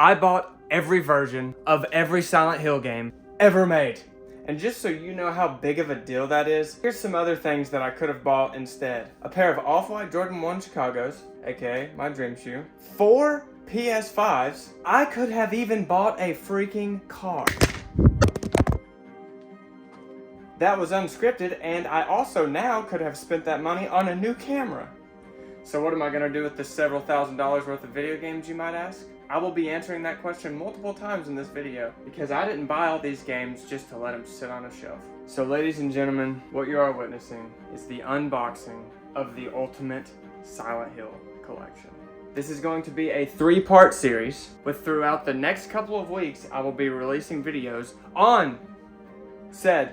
I bought every version of every Silent Hill game ever made. And just so you know how big of a deal that is, here's some other things that I could have bought instead. A pair of off-white Jordan 1 Chicagos, aka my dream shoe. 4 PS5s. I could have even bought a freaking car. That was unscripted, and I also now could have spent that money on a new camera. So what am I gonna do with the several $1,000s worth of video games, you might ask? I will be answering that question multiple times in this video, because I didn't buy all these games just to let them sit on a shelf. So ladies and gentlemen, what you are witnessing is the unboxing of the Ultimate Silent Hill Collection. This is going to be a 3-part series, but throughout the next couple of weeks, I will be releasing videos on said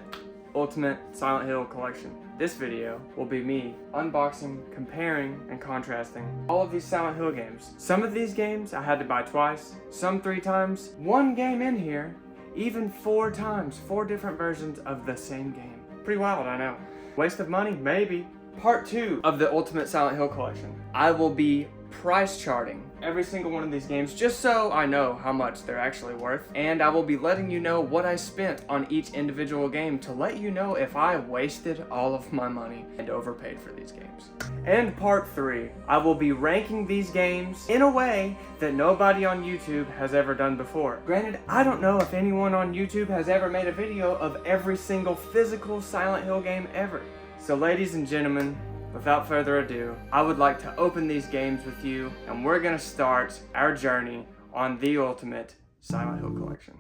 Ultimate Silent Hill Collection. This video will be me unboxing, comparing, and contrasting all of these Silent Hill games. Some of these games I had to buy twice, some 3 times, one game in here, even 4 times, 4 different versions of the same game. Pretty wild, I know. Waste of money? Maybe. Part 2 of the Ultimate Silent Hill Collection. I will be price charting every single one of these games just so I know how much they're actually worth, and I will be letting you know what I spent on each individual game to let you know if I wasted all of my money and overpaid for these games. And part 3, I will be ranking these games in a way that nobody on YouTube has ever done before. Granted, I don't know if anyone on YouTube has ever made a video of every single physical Silent Hill game ever. So ladies and gentlemen, without further ado, I would like to open these games with you, and we're gonna start our journey on the Ultimate Silent Hill Collection.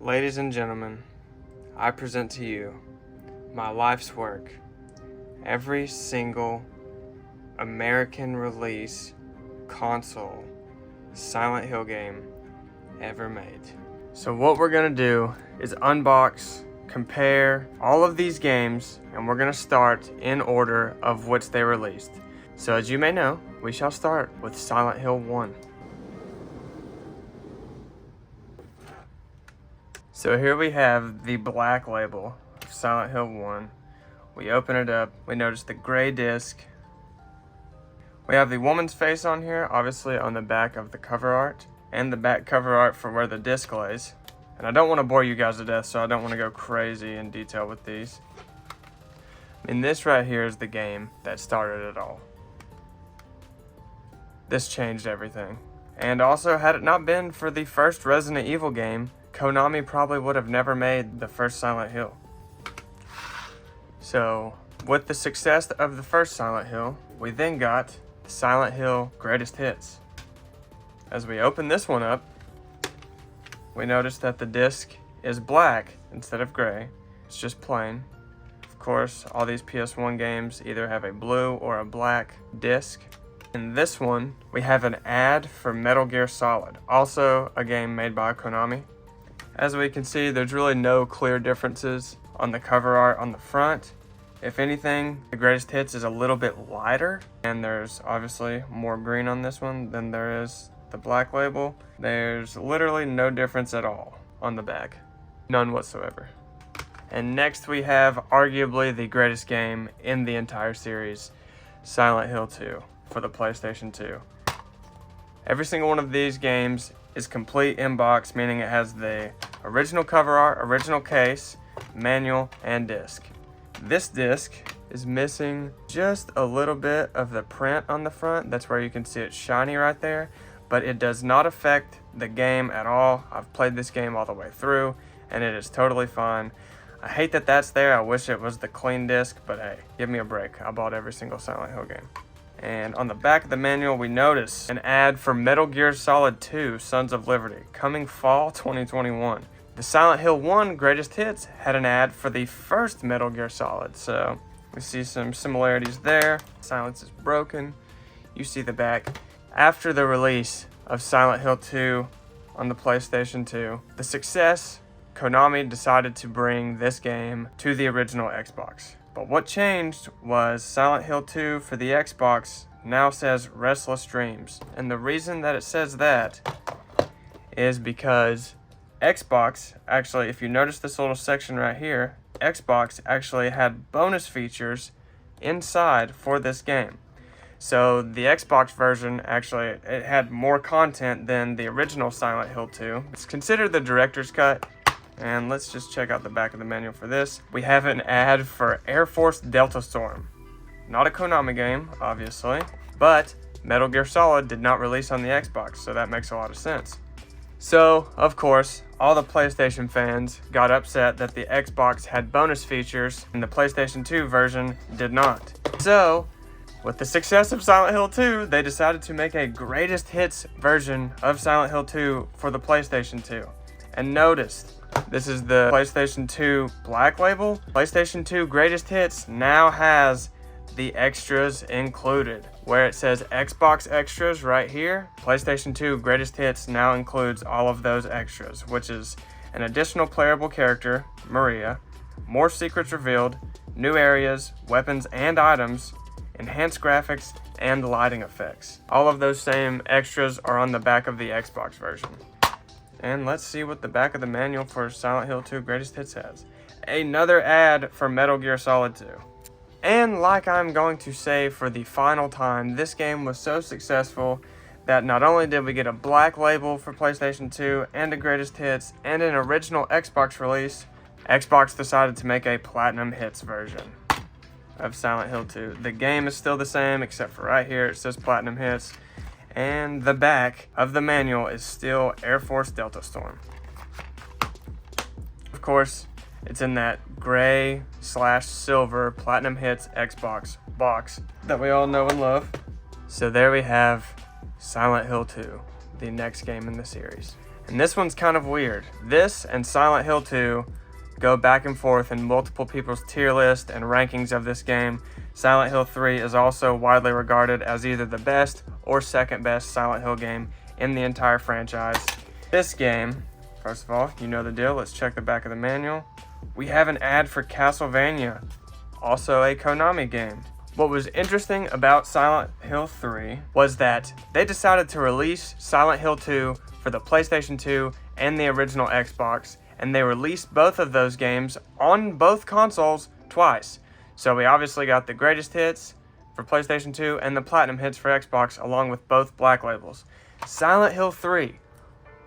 Ladies and gentlemen, I present to you my life's work, every single American release console Silent Hill game ever made. So what we're gonna do is unbox, compare all of these games, and we're gonna start in order of which they released. So as you may know, we shall start with Silent Hill 1. So here we have the black label of Silent Hill 1. We open it up, we notice the gray disc. We have the woman's face on here, obviously on the back of the cover art, and the back cover art for where the disc lays. And I don't want to bore you guys to death, so I don't want to go crazy in detail with these. And this right here is the game that started it all. This changed everything. And also, had it not been for the first Resident Evil game, Konami probably would have never made the first Silent Hill. So, with the success of the first Silent Hill, we then got the Silent Hill Greatest Hits. As we open this one up, we notice that the disc is black instead of gray. It's just plain. Of course, all these PS1 games either have a blue or a black disc. In this one, we have an ad for Metal Gear Solid, also a game made by Konami. As we can see, there's really no clear differences on the cover art on the front. If anything, the Greatest Hits is a little bit lighter, and there's obviously more green on this one than there is the black label. There's literally no difference at all on the back. None whatsoever. And next we have arguably the greatest game in the entire series, Silent Hill 2 for the PlayStation 2. Every single one of these games is complete in box, meaning it has the original cover art, original case, manual, and disc. This disc is missing just a little bit of the print on the front. That's where you can see it shiny right there, but it does not affect the game at all. I've played this game all the way through, and it is totally fine. I hate that that's there. I wish it was the clean disc, but hey, give me a break. I bought every single Silent Hill game. And on the back of the manual, we notice an ad for Metal Gear Solid 2, Sons of Liberty, coming fall 2021. The Silent Hill 1 Greatest Hits had an ad for the first Metal Gear Solid, so we see some similarities there. Silence is broken. You see the back. After the release of Silent Hill 2, on the PlayStation 2. The success, Konami decided to bring this game to the original Xbox. But what changed was Silent Hill 2 for the Xbox now says Restless Dreams. And the reason that it says that is because Xbox, actually, if you notice this little section right here, Xbox actually had bonus features inside for this game. So the Xbox version, actually, it had more content than the original Silent Hill 2. It's considered the director's cut. And let's just check out the back of the manual for this. We have an ad for Air Force Delta Storm. Not a Konami game, obviously, but Metal Gear Solid did not release on the Xbox, so that makes a lot of sense. So, of course, all the PlayStation fans got upset that the Xbox had bonus features and the PlayStation 2 version did not. So, with the success of Silent Hill 2, they decided to make a greatest hits version of Silent Hill 2 for the PlayStation 2. And notice, this is the PlayStation 2 Black Label. PlayStation 2 Greatest Hits now has the extras included. Where it says Xbox Extras right here, PlayStation 2 Greatest Hits now includes all of those extras, which is an additional playable character, Maria, more secrets revealed, new areas, weapons and items, enhanced graphics, and lighting effects. All of those same extras are on the back of the Xbox version. And let's see what the back of the manual for Silent Hill 2 Greatest Hits has. Another ad for Metal Gear Solid 2. And like I'm going to say for the final time, this game was so successful that not only did we get a Black Label for PlayStation 2 and a Greatest Hits and an original Xbox release, Xbox decided to make a Platinum Hits version of Silent Hill 2. The game is still the same, except for right here it says Platinum Hits. And the back of the manual is still Air Force Delta Storm. Of course, it's in that gray/silver Platinum Hits Xbox box that we all know and love. So there we have Silent Hill 2, the next game in the series. And this one's kind of weird. This and Silent Hill 2 go back and forth in multiple people's tier list and rankings of this game. Silent Hill 3 is also widely regarded as either the best or second best Silent Hill game in the entire franchise. This game, first of all, you know the deal. Let's check the back of the manual. We have an ad for Castlevania, also a Konami game. What was interesting about Silent Hill 3 was that they decided to release Silent Hill 2 for the PlayStation 2 and the original Xbox, and they released both of those games on both consoles twice. So we obviously got the Greatest Hits for PlayStation 2 and the Platinum Hits for Xbox, along with both Black Labels. Silent Hill 3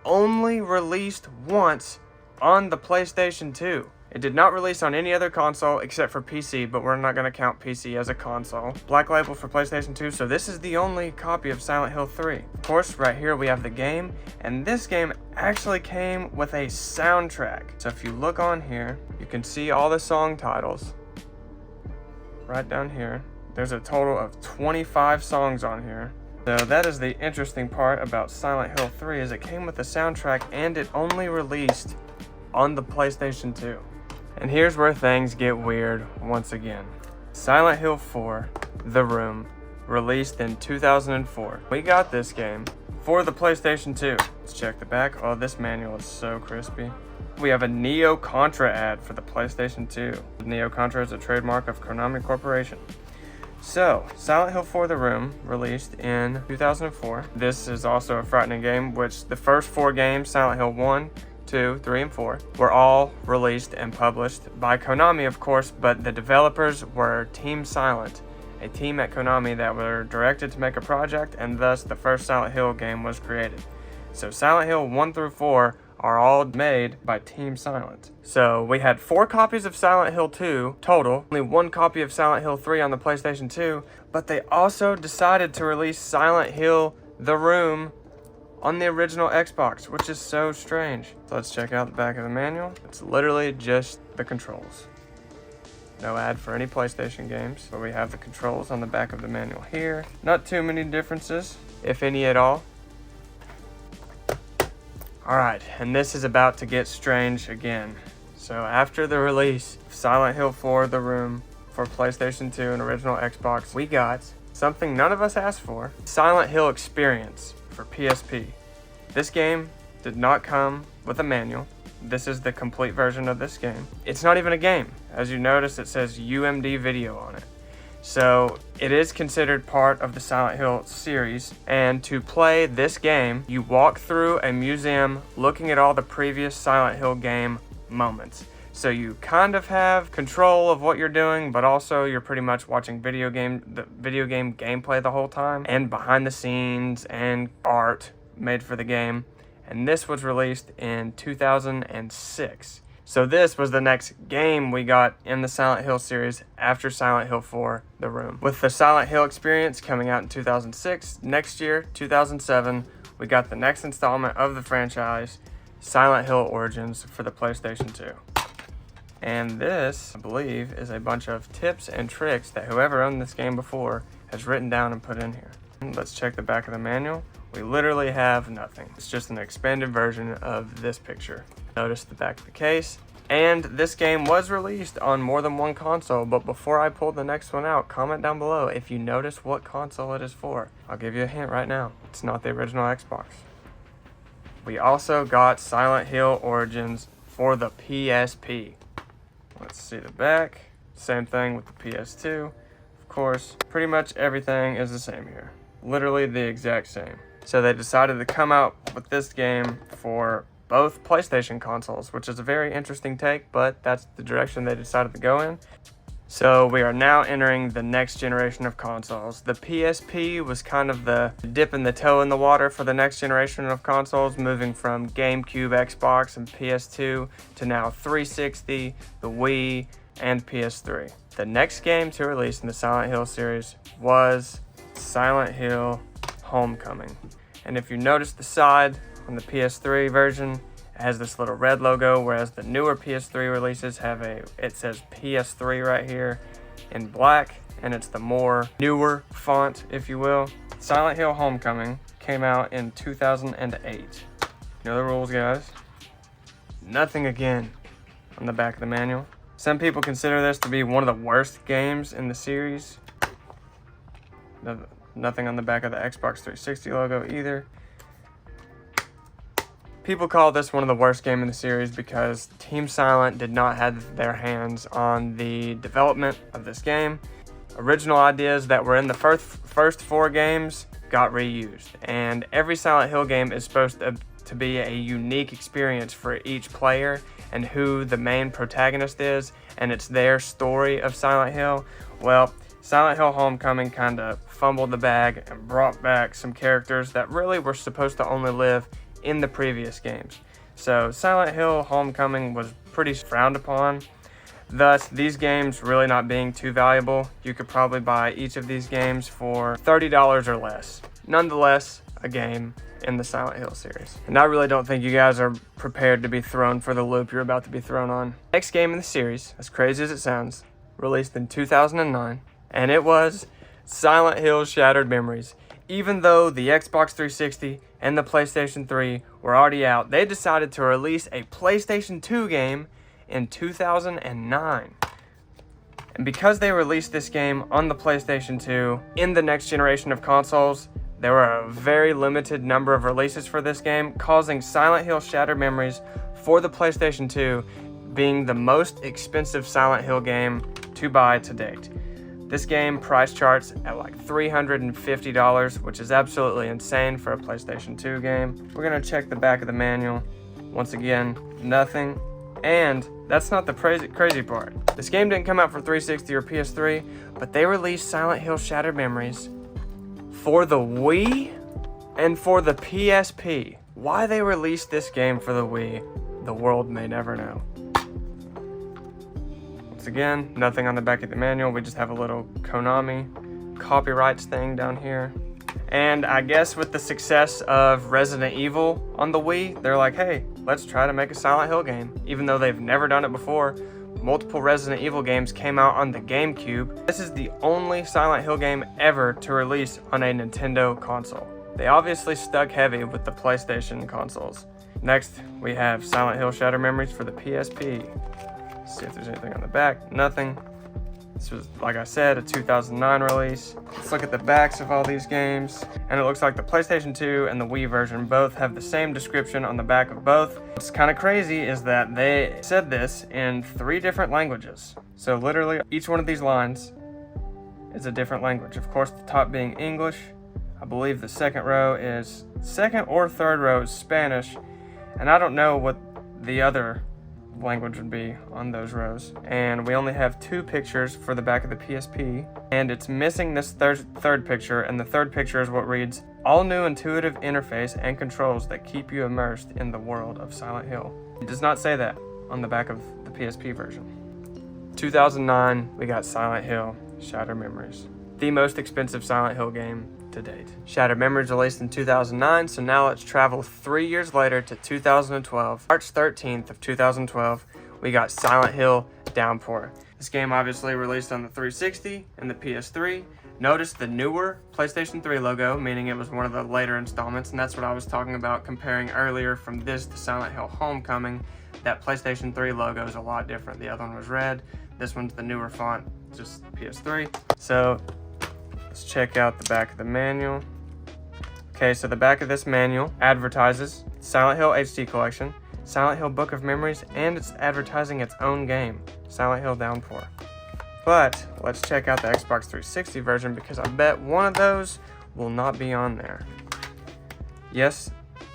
only released once on the PlayStation 2. It did not release on any other console except for PC, but we're not going to count PC as a console. Black Label for PlayStation 2, so this is the only copy of Silent Hill 3. Of course, right here we have the game, and this game actually came with a soundtrack. So if you look on here, you can see all the song titles right down here. There's a total of 25 songs on here. So that is the interesting part about Silent Hill 3, is it came with a soundtrack and it only released on the PlayStation 2. And here's where things get weird once again. Silent Hill 4, The Room, released in 2004. We got this game for the PlayStation 2. Let's check the back. Oh, this manual is so crispy. We have a Neo Contra ad for the PlayStation 2. Neo Contra is a trademark of Konami Corporation. So, Silent Hill 4 The Room, released in 2004. This is also a frightening game, which the first 4 games, Silent Hill 1, 2, 3, and 4, were all released and published by Konami, of course, but the developers were Team Silent, a team at Konami that were directed to make a project, and thus the first Silent Hill game was created. So Silent Hill 1 through 4 are all made by Team Silent. So we had 4 copies of Silent Hill 2 total, only 1 copy of Silent Hill 3 on the PlayStation 2, but they also decided to release Silent Hill The Room on the original Xbox, which is so strange. So let's check out the back of the manual. It's literally just the controls. No ad for any PlayStation games, but we have the controls on the back of the manual here. Not too many differences, if any at all. Alright, and this is about to get strange again. So after the release of Silent Hill 4 The Room for PlayStation 2 and original Xbox, we got something none of us asked for. Silent Hill Experience for PSP. This game did not come with a manual. This is the complete version of this game. It's not even a game. As you notice, it says UMD video on it. So it is considered part of the Silent Hill series, and to play this game, you walk through a museum looking at all the previous Silent Hill game moments. So you kind of have control of what you're doing, but also you're pretty much watching the video game gameplay the whole time, and behind the scenes and art made for the game. And this was released in 2006. So this was the next game we got in the Silent Hill series after Silent Hill 4, The Room. With the Silent Hill experience coming out in 2006, next year, 2007, we got the next installment of the franchise, Silent Hill Origins, for the PlayStation 2. And this, I believe, is a bunch of tips and tricks that whoever owned this game before has written down and put in here. Let's check the back of the manual. We literally have nothing. It's just an expanded version of this picture. Notice the back of the case. And this game was released on more than one console, but before I pull the next one out, comment down below if you notice what console it is for. I'll give you a hint right now. It's not the original Xbox. We also got Silent Hill Origins for the PSP. Let's see the back. Same thing with the PS2. Of course, pretty much everything is the same here. Literally the exact same. So they decided to come out with this game for both PlayStation consoles, which is a very interesting take, but that's the direction they decided to go in. So we are now entering the next generation of consoles. The PSP was kind of the dipping the toe in the water for the next generation of consoles, moving from GameCube, Xbox, and PS2 to now 360, the Wii, and PS3. The next game to release in the Silent Hill series was Silent Hill Homecoming. And if you notice the side on the PS3 version, it has this little red logo, whereas the newer PS3 releases have it says PS3 right here in black, and it's the more newer font, if you will. Silent Hill Homecoming came out in 2008. You know the rules, guys. Nothing again on the back of the manual. Some people consider this to be one of the worst games in the series. Nothing on the back of the Xbox 360 logo either. People call this one of the worst games in the series because Team Silent did not have their hands on the development of this game. Original ideas that were in the first 4 games got reused, and every Silent Hill game is supposed to be a unique experience for each player and who the main protagonist is, and it's their story of Silent Hill. Well, Silent Hill Homecoming kind of fumbled the bag and brought back some characters that really were supposed to only live in the previous games. So Silent Hill Homecoming was pretty frowned upon. Thus, these games really not being too valuable. You could probably buy each of these games for $30 or less. Nonetheless, a game in the Silent Hill series. And I really don't think you guys are prepared to be thrown for the loop you're about to be thrown on. Next game in the series, as crazy as it sounds, released in 2009, and it was Silent Hill Shattered Memories. Even though the Xbox 360 and the PlayStation 3 were already out, they decided to release a PlayStation 2 game in 2009. And because they released this game on the PlayStation 2 in the next generation of consoles, there were a very limited number of releases for this game, causing Silent Hill Shattered Memories for the PlayStation 2 being the most expensive Silent Hill game to buy to date. This game price charts at like $350, which is absolutely insane for a PlayStation 2 game. We're gonna check the back of the manual. Once again, nothing. And that's not the crazy part. This game didn't come out for 360 or PS3, but they released Silent Hill Shattered Memories for the Wii and for the PSP. Why they released this game for the Wii, the world may never know. Again, nothing on the back of the manual. We just have a little Konami copyrights thing down here. And I guess with the success of Resident Evil on the Wii, they're like, hey, let's try to make a Silent Hill game. Even though they've never done it before, multiple Resident Evil games came out on the GameCube. This is the only Silent Hill game ever to release on a Nintendo console. They obviously stuck heavy with the PlayStation consoles. Next, we have Silent Hill Shattered Memories for the PSP. See if there's anything on the back. Nothing. This was, like I said, a 2009 release. Let's look at the backs of all these games. And it looks like the PlayStation 2 and the Wii version both have the same description on the back of both. What's kind of crazy is that they said this in 3 different languages. So literally each one of these lines is a different language. Of course, the top being English. I believe the second or third row is Spanish. And I don't know what the other language would be on those rows. And we only have 2 pictures for the back of the PSP, and it's missing this third picture, and the third picture is what reads, "All new intuitive interface and controls that keep you immersed in the world of Silent Hill." It does not say that on the back of the PSP version. 2009, we got Silent Hill Shattered Memories, the most expensive Silent Hill game to date. Shattered Memories released in 2009, so now let's travel 3 years later to 2012. March 13th of 2012, we got Silent Hill Downpour. This game obviously released on the 360 and the PS3. Notice the newer PlayStation 3 logo, meaning it was one of the later installments, and that's what I was talking about comparing earlier from this to Silent Hill Homecoming. That PlayStation 3 logo is a lot different. The other one was red. This one's the newer font, just PS3. So let's check out the back of the manual. Okay, so the back of this manual advertises Silent Hill HD Collection, Silent Hill Book of Memories, and it's advertising its own game, Silent Hill Downpour. But let's check out the Xbox 360 version, because I bet one of those will not be on there. Yes,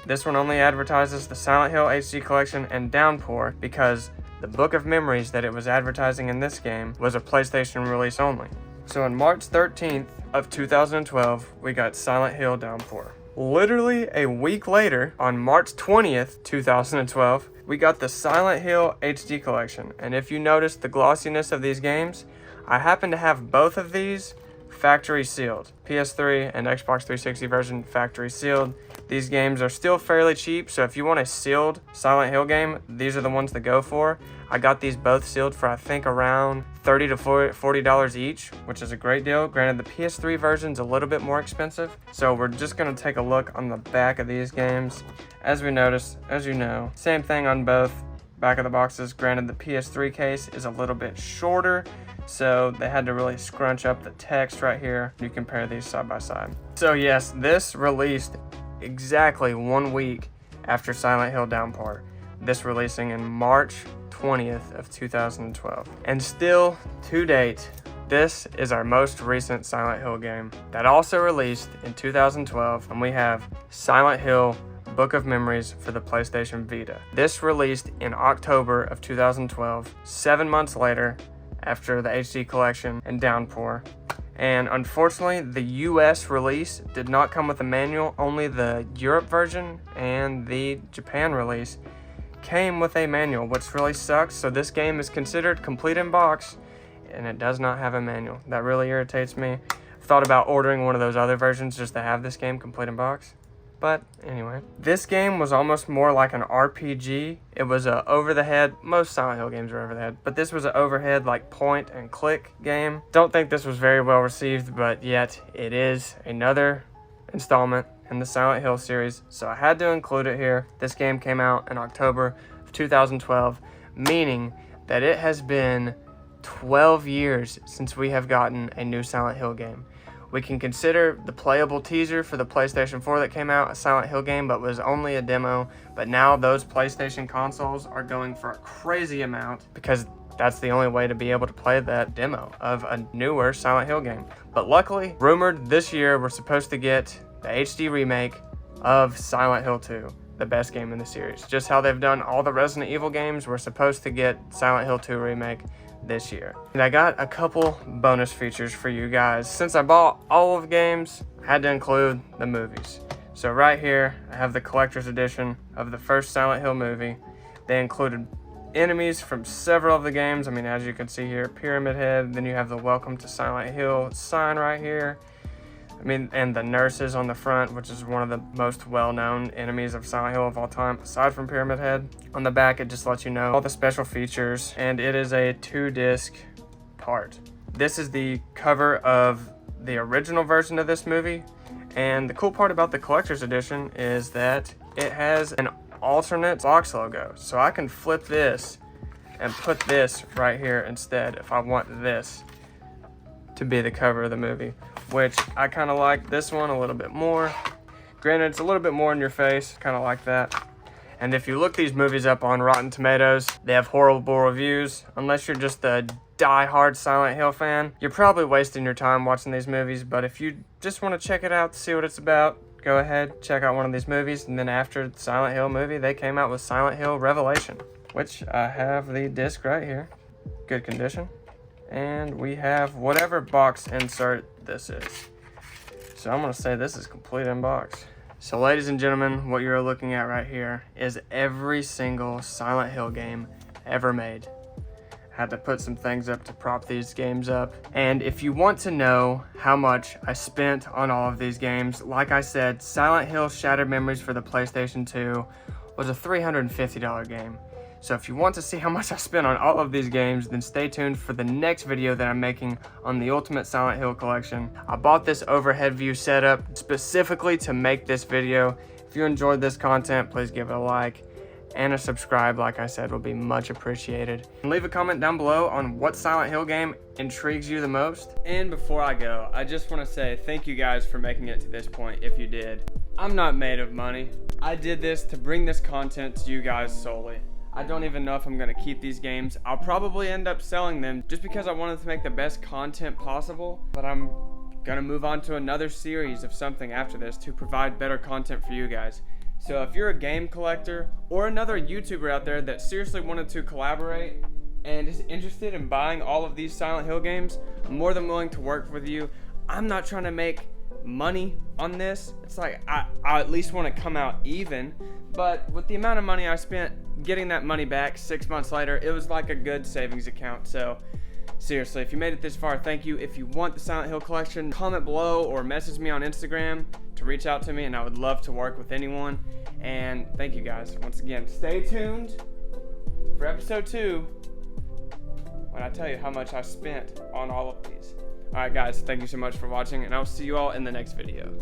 this one only advertises the Silent Hill HD Collection and Downpour, because the Book of Memories that it was advertising in this game was a PlayStation release only. So on March 13th of 2012, we got Silent Hill Downpour. Literally a week later, on March 20th, 2012, we got the Silent Hill HD Collection. And if you notice the glossiness of these games, I happen to have both of these factory sealed. PS3 and Xbox 360 version factory sealed. These games are still fairly cheap, so if you want a sealed Silent Hill game, these are the ones to go for. I got these both sealed for I think around $30 to $40 each, which is a great deal. Granted, the PS3 version's a little bit more expensive, so we're just gonna take a look on the back of these games. As we notice, as you know, same thing on both back of the boxes. Granted, the PS3 case is a little bit shorter, so they had to really scrunch up the text right here. You compare these side by side. So yes, this released exactly 1 week after Silent Hill Downpour. This releasing in March 20th of 2012. And still, to date, this is our most recent Silent Hill game that also released in 2012, and we have Silent Hill Book of Memories for the PlayStation Vita. This released in October of 2012, 7 months later after the HD Collection and Downpour. And unfortunately, the US release did not come with a manual. Only the Europe version and the Japan release came with a manual, which really sucks. So this game is considered complete in box, and it does not have a manual. That really irritates me. I've thought about ordering one of those other versions just to have this game complete in box. But anyway, this game was almost more like an RPG. It was a over-the-head, most Silent Hill games are over-the-head, but this was an overhead like point and click game. Don't think this was very well received, but yet it is another installment in the Silent Hill series, so I had to include it here. This game came out in October of 2012, meaning that it has been 12 years since we have gotten a new Silent Hill game. We can consider the playable teaser for the PlayStation 4 that came out a Silent Hill game, but was only a demo. But now those PlayStation consoles are going for a crazy amount, because that's the only way to be able to play that demo of a newer Silent Hill game. But luckily, rumored this year, we're supposed to get the HD remake of Silent Hill 2, the best game in the series. Just how they've done all the Resident Evil games, we're supposed to get Silent Hill 2 remake this year. And I got a couple bonus features for you guys. Since I bought all of the games, I had to include the movies. So right here, I have the collector's edition of the first Silent Hill movie. They included enemies from several of the games. I mean, as you can see here, Pyramid Head. Then you have the Welcome to Silent Hill sign right here. I mean, and the nurses on the front, which is one of the most well-known enemies of Silent Hill of all time, aside from Pyramid Head. On the back, it just lets you know all the special features, and it is a 2-disc part. This is the cover of the original version of this movie, and the cool part about the collector's edition is that it has an alternate box logo. So I can flip this and put this right here instead if I want this. to be the cover of the movie, which I kind of like this one a little bit more. Granted, it's a little bit more in your face, kind of like that. And if you look these movies up on Rotten Tomatoes, they have horrible reviews. Unless you're just a die-hard Silent Hill fan, you're probably wasting your time watching these movies. But if you just want to check it out to see what it's about, go ahead, check out one of these movies. And then after the Silent Hill movie, they came out with Silent Hill Revelation, which I have the disc right here. Good condition. And we have whatever box insert this is. So I'm going to say this is complete in box. So ladies and gentlemen, what you're looking at right here is every single Silent Hill game ever made. Had to put some things up to prop these games up. And if you want to know how much I spent on all of these games, like I said, Silent Hill Shattered Memories for the PlayStation 2 was a $350 game. So if you want to see how much I spent on all of these games, then stay tuned for the next video that I'm making on the Ultimate Silent Hill Collection. I bought this overhead view setup specifically to make this video. If you enjoyed this content, please give it a like and a subscribe, like I said, will be much appreciated. And leave a comment down below on what Silent Hill game intrigues you the most. And before I go, I just want to say thank you guys for making it to this point if you did. I'm not made of money. I did this to bring this content to you guys solely. I don't even know if I'm going to keep these games. I'll probably end up selling them just because I wanted to make the best content possible. But I'm going to move on to another series of something after this to provide better content for you guys. So if you're a game collector or another YouTuber out there that seriously wanted to collaborate and is interested in buying all of these Silent Hill games, I'm more than willing to work with you. I'm not trying to make money on this. It's like I at least want to come out even. But with the amount of money I spent getting that money back 6 months later, it was like a good savings account. So seriously, if you made it this far, thank you. If you want the Silent Hill collection, comment below or message me on Instagram to reach out to me, and I would love to work with anyone. And thank you guys once again. Stay tuned for episode 2 when I tell you how much I spent on all of these. Alright guys, thank you so much for watching, and I'll see you all in the next video.